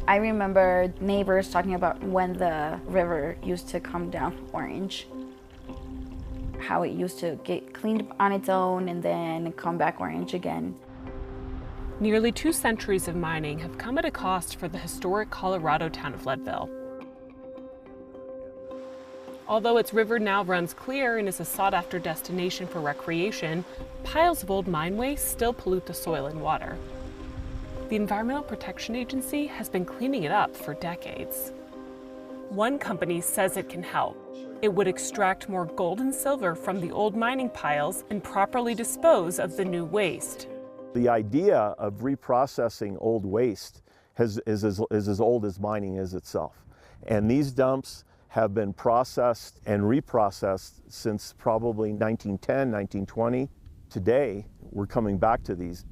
I remember neighbors talking about when the river used to come down orange, how it used to get cleaned on its own and then come back orange again. Nearly 2 centuries of mining have come at a cost for the historic Colorado town of Leadville. Although its river now runs clear and is a sought-after destination for recreation, piles of old mine waste still pollute the soil and water. The Environmental Protection Agency has been cleaning it up for decades. One company says it can help. It would extract more gold and silver from the old mining piles and properly dispose of the new waste. The idea of reprocessing old waste is as old as mining is itself. And these dumps have been processed and reprocessed since probably 1910, 1920. Today, we're coming back to these.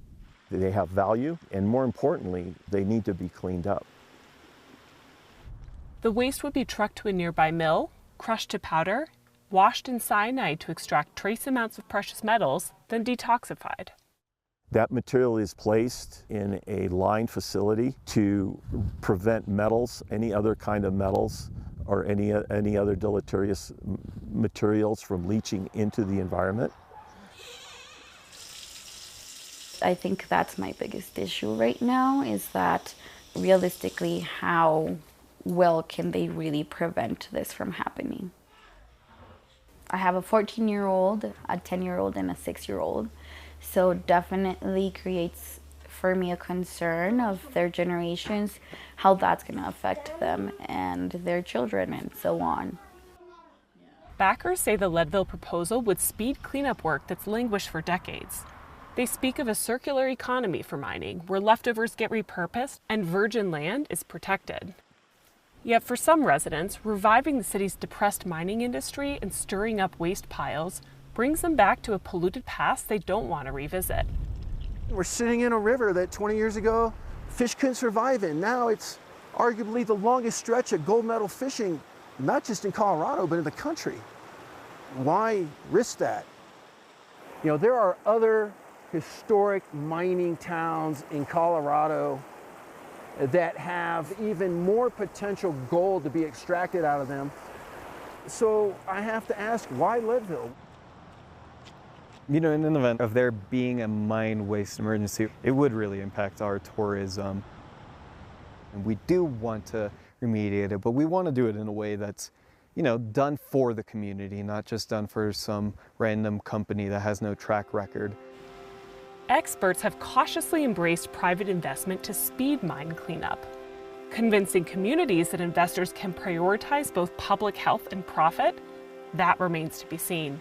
They have value, and more importantly, they need to be cleaned up. The waste would be trucked to a nearby mill, crushed to powder, washed in cyanide to extract trace amounts of precious metals, then detoxified. That material is placed in a lined facility to prevent metals, any other kind of metals, or any other deleterious materials from leaching into the environment. I think that's my biggest issue right now, is that realistically, how well can they really prevent this from happening? I have a 14-year-old, a 10-year-old, and a 6-year-old. So definitely creates for me a concern of their generations, how that's going to affect them and their children and so on. Backers say the Leadville proposal would speed cleanup work that's languished for decades. They speak of a circular economy for mining, where leftovers get repurposed and virgin land is protected. Yet for some residents, reviving the city's depressed mining industry and stirring up waste piles brings them back to a polluted past they don't want to revisit. We're sitting in a river that 20 years ago, fish couldn't survive in. Now it's arguably the longest stretch of gold medal fishing, not just in Colorado, but in the country. Why risk that? You know, there are other historic mining towns in Colorado that have even more potential gold to be extracted out of them. So I have to ask, why Leadville? You know, in an event of there being a mine waste emergency, it would really impact our tourism. And we do want to remediate it, but we want to do it in a way that's, you know, done for the community, not just done for some random company that has no track record. Experts have cautiously embraced private investment to speed mine cleanup, convincing communities that investors can prioritize both public health and profit. That remains to be seen.